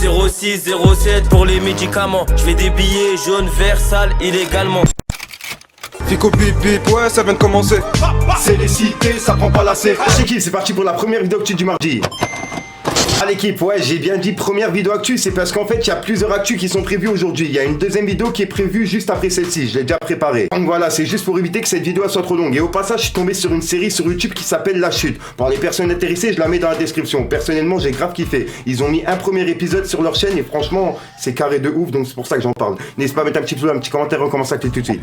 06 07 pour les médicaments. Je fais des billets jaunes, verts, sales, illégalement. Fico bip bip, ouais ça vient de commencer. C'est les cités, ça prend pas la C. L'équipe, c'est parti pour la première vidéo actu du mardi. Ah l'équipe, ouais j'ai bien dit première vidéo actu, c'est parce qu'en fait il y a plusieurs actus qui sont prévues aujourd'hui. Il y a une deuxième vidéo qui est prévue juste après celle-ci, je l'ai déjà préparée. Donc voilà, c'est juste pour éviter que cette vidéo soit trop longue. Et au passage, je suis tombé sur une série sur YouTube qui s'appelle La Chute. Pour les personnes intéressées, je la mets dans la description. Personnellement, j'ai grave kiffé. Ils ont mis un premier épisode sur leur chaîne et franchement, c'est carré de ouf, donc c'est pour ça que j'en parle. N'hésitez pas à mettre un petit pouce, un petit commentaire, on commence à tout de suite.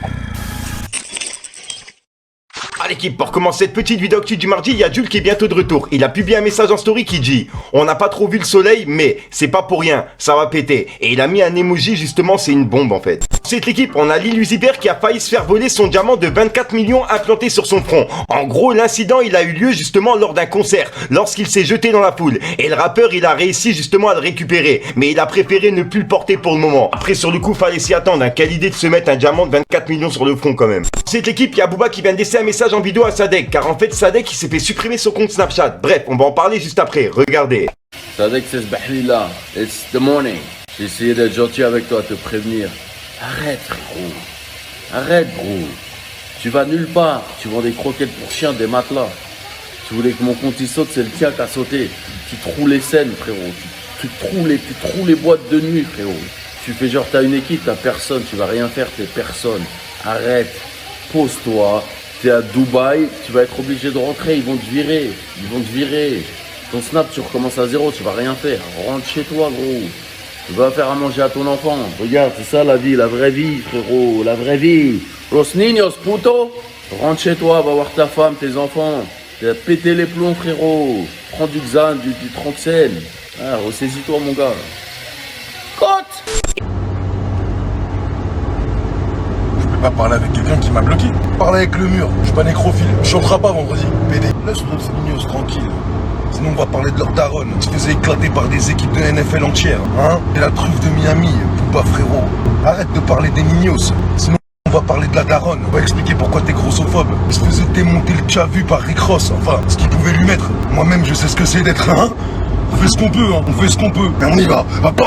L'équipe, pour commencer cette petite vidéo actu du mardi, il y a Jules qui est bientôt de retour. Il a publié un message en story qui dit: on n'a pas trop vu le soleil, mais c'est pas pour rien, ça va péter. Et il a mis un emoji, justement, c'est une bombe en fait. Cette l'équipe, on a Lil Uzi Vert qui a failli se faire voler son diamant de 24 millions implanté sur son front. En gros, l'incident, il a eu lieu justement lors d'un concert, lorsqu'il s'est jeté dans la foule. Et le rappeur, il a réussi justement à le récupérer, mais il a préféré ne plus le porter pour le moment. Après, sur le coup, fallait s'y attendre, hein. Quelle idée de se mettre un diamant de 24 millions sur le front quand même. Cette l'équipe, il y a Booba qui vient de laisser un message en vidéo à Sadek, car en fait Sadek il s'est fait supprimer son compte Snapchat. Bref, on va en parler juste après, regardez. Sadek c'est Bahli-là, it's the morning. J'ai essayé d'être gentil avec toi, te prévenir. Arrête frérot, arrête gros. Tu vas nulle part, tu vends des croquettes pour chiens, des matelas. Tu voulais que mon compte il saute, c'est le tien qui a sauté. Tu trous les scènes frérot, tu trous les boîtes de nuit frérot. Tu fais genre t'as une équipe, t'as personne, tu vas rien faire, t'es personne. Arrête, pose-toi. T'es à Dubaï, tu vas être obligé de rentrer, ils vont te virer, Ton snap, tu recommences à zéro, tu vas rien faire. Rentre chez toi, gros. Tu vas faire à manger à ton enfant. Regarde, c'est ça la vie, la vraie vie, frérot, la vraie vie. Los niños, puto. Rentre chez toi, va voir ta femme, tes enfants. T'as pété les plombs, frérot. Prends du Xan, du Tranxène. Ah, ressaisis-toi, mon gars. Côte. Pas parler avec quelqu'un qui m'a bloqué. Parler avec le mur, je suis pas nécrophile, je chanterai pas vendredi. PD, laisse-nous ces mignos tranquille. Sinon on va parler de leur daronne, qui se faisait éclater par des équipes de NFL entières, hein. Et la truffe de Miami, Poupa frérot. Arrête de parler des mignos, sinon on va parler de la daronne. On va expliquer pourquoi t'es grossophobe. Il se faisait démonter le tchavu par Rick Ross, enfin, ce qu'il pouvait lui mettre. Moi-même je sais ce que c'est d'être un. On fait ce qu'on peut, hein, on fait ce qu'on peut. Mais on y va. Tu peux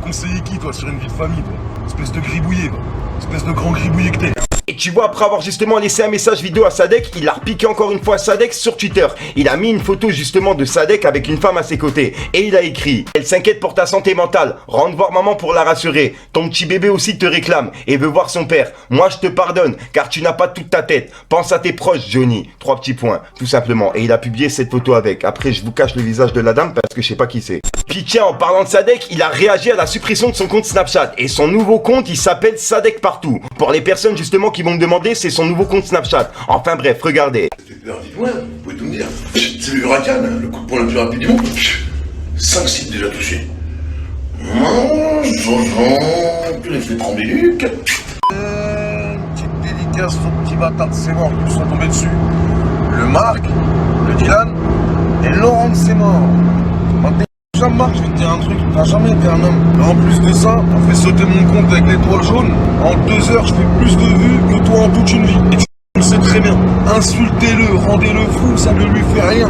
conseiller qui, toi, sur une vie de famille, toi? Espèce de gribouillé, toi. Espèce de grand gribouillé que t'es. Et tu vois, après avoir justement laissé un message vidéo à Sadek, il a repiqué encore une fois Sadek sur Twitter. Il a mis une photo justement de Sadek avec une femme à ses côtés. Et il a écrit: elle s'inquiète pour ta santé mentale. Rentre voir maman pour la rassurer. Ton petit bébé aussi te réclame et veut voir son père. Moi je te pardonne car tu n'as pas toute ta tête. Pense à tes proches, Johnny. 3 petits points, tout simplement. Et il a publié cette photo avec. Après je vous cache le visage de la dame parce que je sais pas qui c'est. Puis tiens, en parlant de Sadek, il a réagi à la suppression de son compte Snapchat. Et son nouveau compte, il s'appelle Sadek Partout. Pour les personnes justement qui vont me demander, c'est son nouveau compte Snapchat. Enfin bref, regardez. Ça fait peur, dites-moi, vous pouvez tout me dire. C'est le huracan, le coup de poing le plus rapide du monde. 5 sites déjà touchés. Tu les fais trembler, Luc. Petite dédicace aux petits bâtards de Seymour qui nous sont tombés dessus. Le Marc, le Dylan et Laurent de Seymour. Marc, je vais te dire un truc, t'as jamais été un homme. Et en plus de ça, on fait sauter mon compte avec l'étoile jaune. En 2 heures, je fais plus de vues que toi en toute une vie. Et tu le sais très bien. Insultez-le, rendez-le fou, ça ne lui fait rien.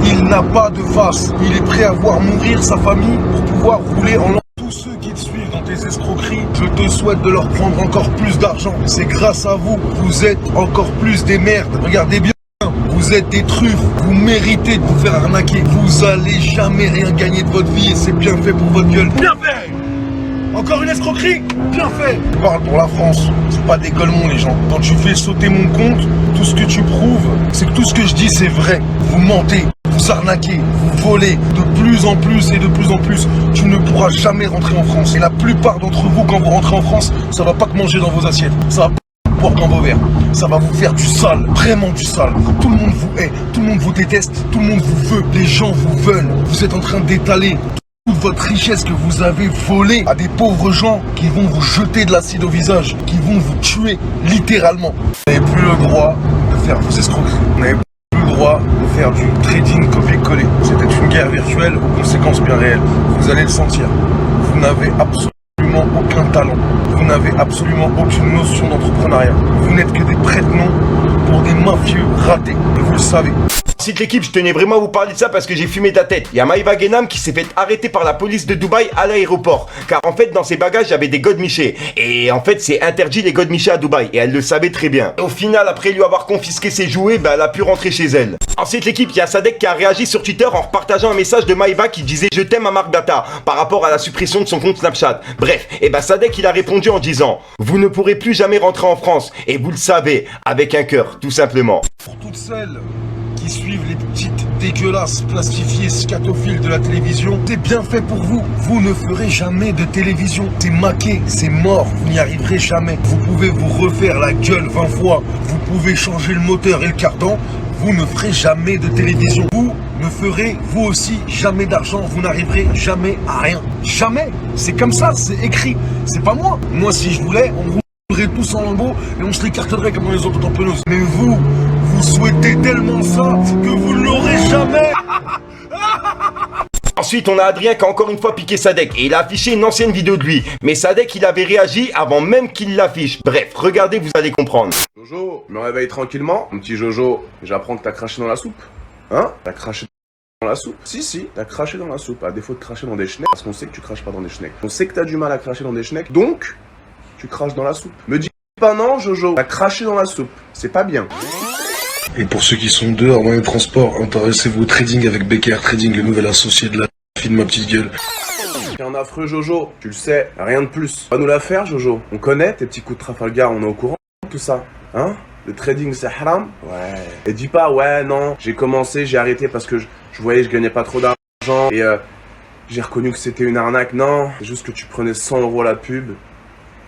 Il n'a pas de face. Il est prêt à voir mourir sa famille pour pouvoir rouler en l'an. Tous ceux qui te suivent dans tes escroqueries, je te souhaite de leur prendre encore plus d'argent. C'est grâce à vous, vous êtes encore plus des merdes. Regardez bien. Vous êtes des truffes, vous méritez de vous faire arnaquer. Vous allez jamais rien gagner de votre vie et c'est bien fait pour votre gueule. Bien fait! Encore une escroquerie? Bien fait! Je parle pour la France, c'est pas des golemons les gens. Quand tu fais sauter mon compte, tout ce que tu prouves, c'est que tout ce que je dis c'est vrai. Vous mentez, vous arnaquez, vous volez de plus en plus et de plus en plus. Tu ne pourras jamais rentrer en France. Et la plupart d'entre vous, quand vous rentrez en France, ça va pas que manger dans vos assiettes. Ça va boire dans vos verres. Ça va vous faire du sale, vraiment du sale. Tout le monde vous hait, tout le monde vous déteste, tout le monde vous veut, les gens vous veulent. Vous êtes en train d'étaler toute votre richesse que vous avez volée à des pauvres gens qui vont vous jeter de l'acide au visage, qui vont vous tuer littéralement. Vous n'avez plus le droit de faire vos escroqueries. Vous n'avez plus le droit de faire du trading copier-coller. C'était une guerre virtuelle aux conséquences bien réelles. Vous allez le sentir. Vous n'avez absolument aucun talent. Vous n'avez absolument aucune notion d'entrepreneuriat. Vous n'êtes que des prête-noms pour des mafieux ratés. Et vous le savez. Ensuite l'équipe, je tenais vraiment à vous parler de ça parce que j'ai fumé de la tête. Il y a Maïva Genam qui s'est fait arrêter par la police de Dubaï à l'aéroport. Car en fait dans ses bagages il y avait des godemichés. Et en fait c'est interdit les godemichés à Dubaï. Et elle le savait très bien. Et au final après lui avoir confisqué ses jouets, elle a pu rentrer chez elle. Ensuite l'équipe, il y a Sadek qui a réagi sur Twitter en repartageant un message de Maïva qui disait je t'aime à Marc Data par rapport à la suppression de son compte Snapchat. Bref, et Sadek il a répondu en disant vous ne pourrez plus jamais rentrer en France. Et vous le savez, avec un cœur, tout simplement. Pour toutes celles qui suivent les petites dégueulasses plastifiées scatophiles de la télévision, c'est bien fait pour vous. Vous ne ferez jamais de télévision. C'est maqué, c'est mort, vous n'y arriverez jamais. Vous pouvez vous refaire la gueule 20 fois, vous pouvez changer le moteur et le cardan, vous ne ferez jamais de télévision. Vous ne ferez, vous aussi, jamais d'argent, vous n'arriverez jamais à rien. Jamais. C'est comme ça, c'est écrit. C'est pas moi. Moi, si je voulais, on roulerait tous en lambeaux et on se l'écarterait comme dans les autres tamponneuses. Mais vous souhaitez tellement ça que vous ne l'aurez jamais. Ensuite, on a Adrien qui a encore une fois piqué Sadek et il a affiché une ancienne vidéo de lui. Mais Sadek, il avait réagi avant même qu'il l'affiche. Bref, regardez, vous allez comprendre. Jojo, je me réveille tranquillement. Mon petit Jojo, j'apprends que t'as craché dans la soupe. Hein? T'as craché dans la soupe? Si, t'as craché dans la soupe. À défaut de cracher dans des schnecks, parce qu'on sait que tu craches pas dans des schnecks. On sait que t'as du mal à cracher dans des schnecks, donc tu craches dans la soupe. Me dis pas non, Jojo, t'as craché dans la soupe. C'est pas bien. Et pour ceux qui sont dehors dans les transports, intéressez-vous au trading avec Becker Trading, le nouvel associé de la fille de ma petite gueule. T'es un affreux Jojo, tu le sais, rien de plus. Va nous la faire Jojo. On connaît tes petits coups de Trafalgar, on est au courant de tout ça. Hein? Le trading c'est haram? Ouais. Et dis pas ouais non, j'ai commencé, j'ai arrêté parce que je voyais je gagnais pas trop d'argent et j'ai reconnu que c'était une arnaque. Non, c'est juste que tu prenais 100 € la pub,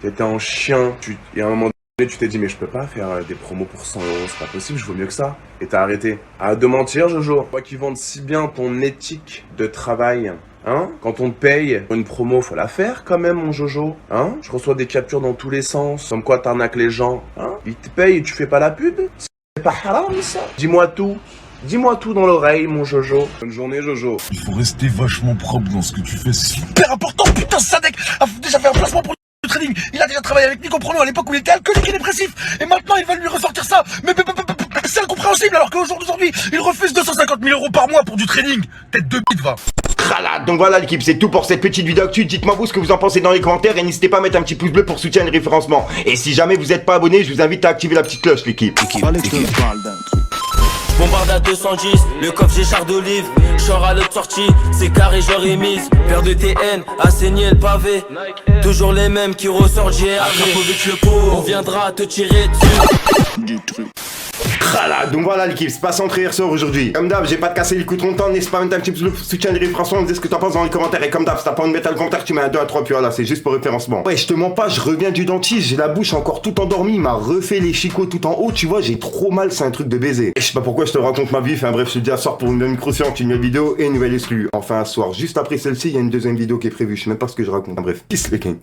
t'étais en chien, et à un moment donné tu t'es dit mais je peux pas faire des promos pour 100 €, c'est pas possible, je vaux mieux que ça. Et t'as arrêté. Arrête de mentir Jojo. Toi qui vendent si bien ton éthique de travail. Hein? Quand on te paye pour une promo, faut la faire quand même, mon Jojo. Hein? Je reçois des captures dans tous les sens. Comme quoi t'arnaques les gens. Hein? Ils te payent et tu fais pas la pub? C'est pas haram ça? Dis-moi tout. Dis-moi tout dans l'oreille, mon Jojo. Bonne journée, Jojo. Il faut rester vachement propre dans ce que tu fais. C'est super important. Putain, Sadek a déjà fait un placement pour le trading. Il a déjà travaillé avec Nico Prono à l'époque où il était alcoolique et dépressif. Et maintenant, ils veulent lui ressortir ça. Mais c'est incompréhensible alors qu'aujourd'hui, il refuse 250 000 € par mois pour du trading. Tête de bite, va. Donc voilà l'équipe, c'est tout pour cette petite vidéo actu. Dites-moi vous ce que vous en pensez dans les commentaires et n'hésitez pas à mettre un petit pouce bleu pour soutenir le référencement. Et si jamais vous n'êtes pas abonné, je vous invite à activer la petite cloche l'équipe. Bombarde à 210, le coffre j'ai char d'olive. Char à l'autre sortie, c'est carré j'aurais mise. Paire de TN, à saigner le pavé. Toujours les mêmes qui ressortent JRG. Avec le pot, on viendra te tirer dessus. Donc voilà l'équipe, c'est pas centré hier soir aujourd'hui. Comme d'hab, j'ai pas de casser les coups trop longtemps, n'hésite pas à mettre un petit peu de soutien de référencement, dis ce que t'en penses dans les commentaires. Et comme d'hab, si t'as pas envie de mettre le commentaire, tu mets un 2 à 3, puis voilà, c'est juste pour référencement. Ouais, je te mens pas, je reviens du dentiste, j'ai la bouche encore tout endormie, il m'a refait les chicots tout en haut, tu vois, j'ai trop mal, c'est un truc de baiser. Et je sais pas pourquoi je te raconte ma vie, enfin bref, je te dis à soir pour une micro-séance, une nouvelle vidéo et une nouvelle exclue. Enfin, à soir, juste après celle-ci, il y a une deuxième vidéo qui est prévue, je sais même pas ce que je raconte. Enfin, bref, kiss les kings.